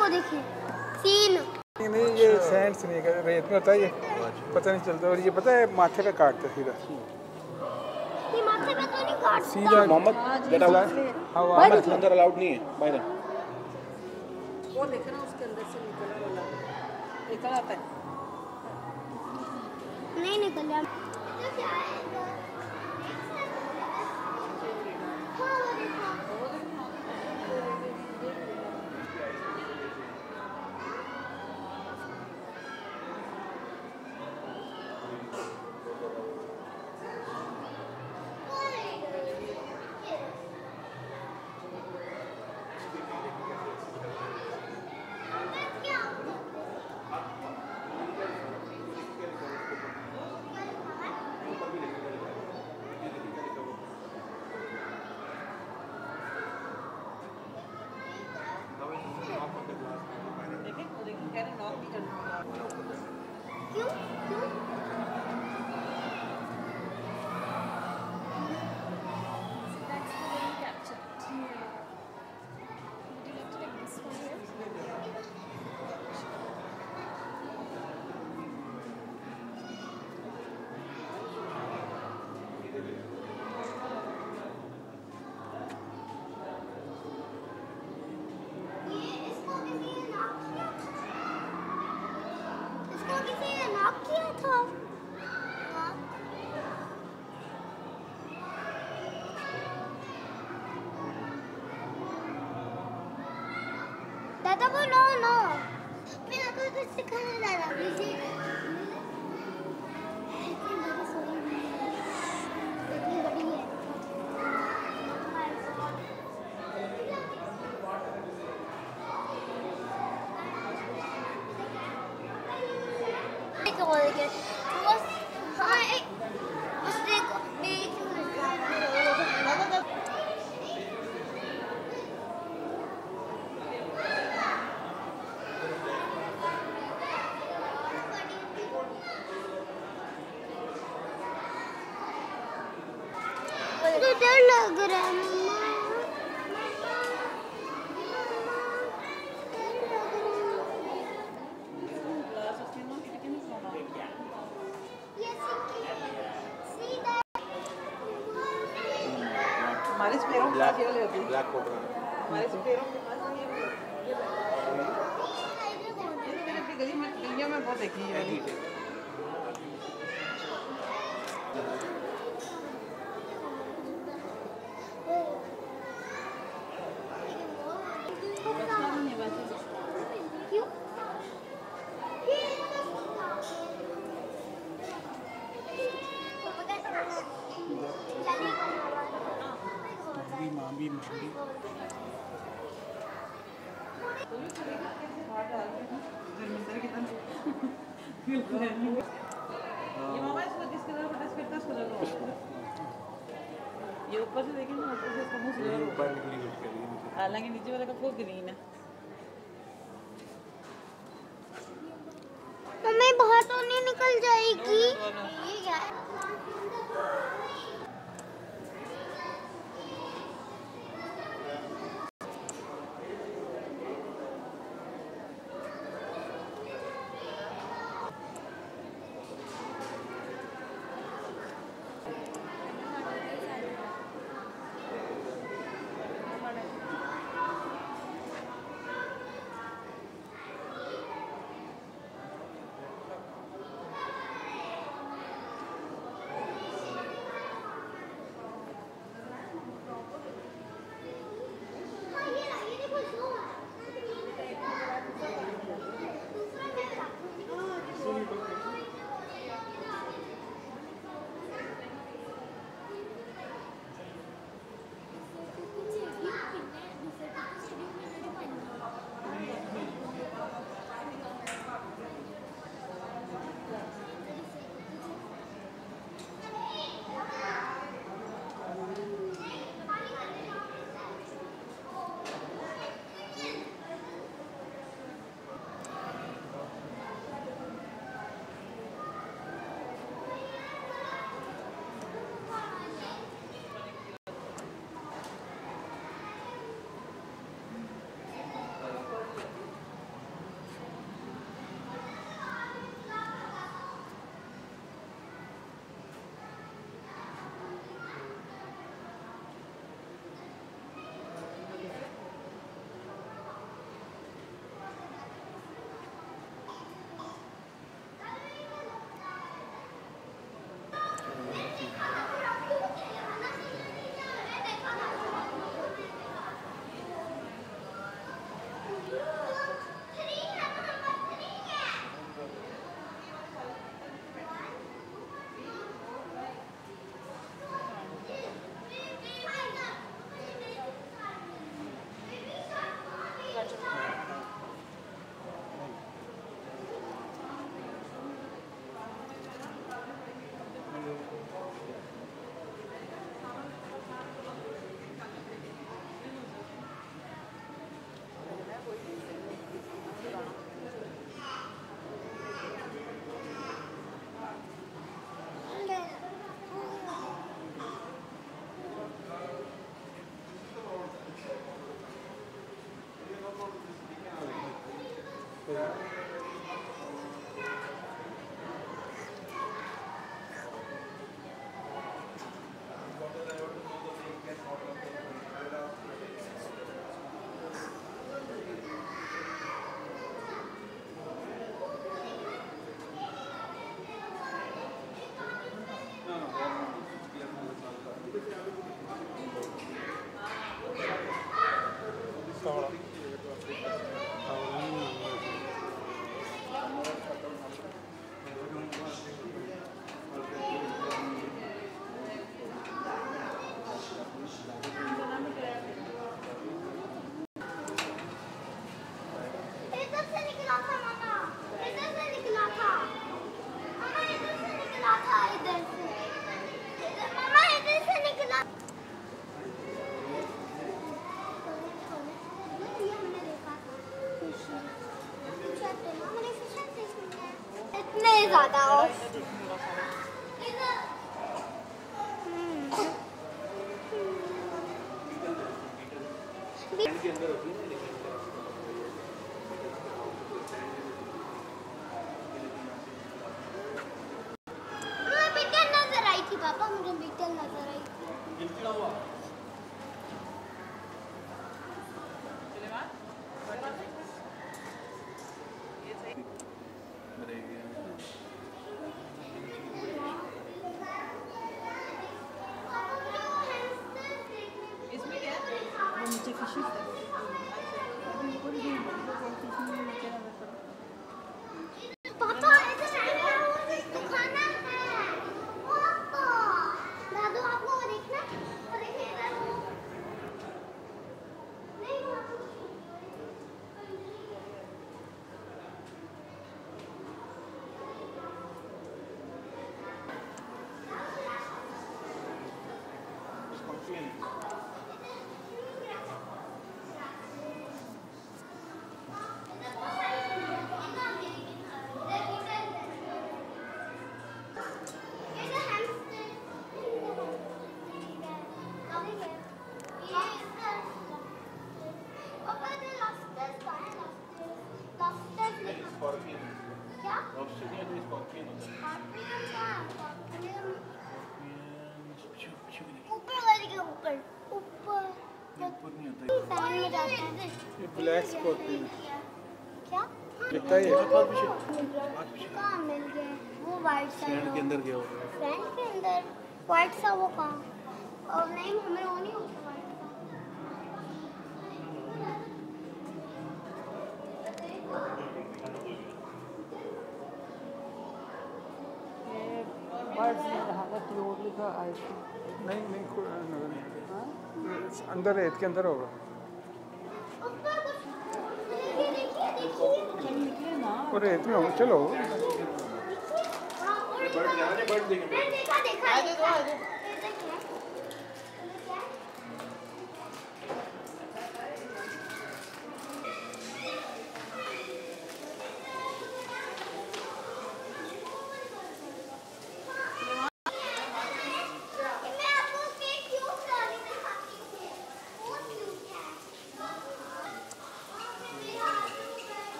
वो देखिए सीन नहीं, ये सैंड्स नहीं है, रेत में होता है ये, पता नहीं चलता। और ये पता है माथे पे काटते सीधा, ये माथे पे तो नहीं काटता सीधा। मोहम्मद गेट आउट, मोहम्मद अंदर अलाउड नहीं है बाहर। वो देखना उसके अंदर से निकल आता है, नहीं निकल रहा। दादा वो नो नो मैं आपको कुछ सिखाने जा रहा हूँ। डर लग रहा है हमारे पैरों के पास ये वाली होती है, ब्लैक कोट हमारे पैरों के पास ये मैंने अपनी गलियों में बहुत देखी है। ये ऊपर से देखें ना, ऊपर से इसका मुंह सिल्वर होता है, हालांकि नीचे वाला का फुल ग्रीन है। मम्मी बाहर तो नहीं निकल जाएगी। ये क्या है? इधर से निकला था मामा, इधर से निकला था मामा, इधर से निकला था, इधर से मामा, इधर से निकला। ये हमने देखा फिश मैंने फिश इतने ज़्यादा पापा, मुझे बीटल नजर आई थी। इसमें क्या है? नीचे फिशेस है। पापा इधर खाना है। पापा दादू, आपको वो देखना, वो देखिए इधर वो नहीं ये ब्लैक स्कॉर्पियन क्या दिखता है। कहाँ मिल गया वो वाइट सा के अंदर गया होगा। फ्रंट के अंदर वाइट सा वो कहाँ और नहीं हमें वो नहीं होता वाइट बर्ड्स में धागा प्योर लिखा आई थी। नहीं नहीं नजर नहीं अंदर है, इसके अंदर होगा। ऊपर कुछ देखिए निकले ना और रेत में होगा। चलो बर्ड देखेंगे। देखा देखा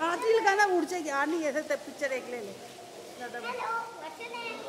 आती लगाना उड़ जाएगी। आ नहीं ऐसे पिक्चर एक ले ले। हेलो,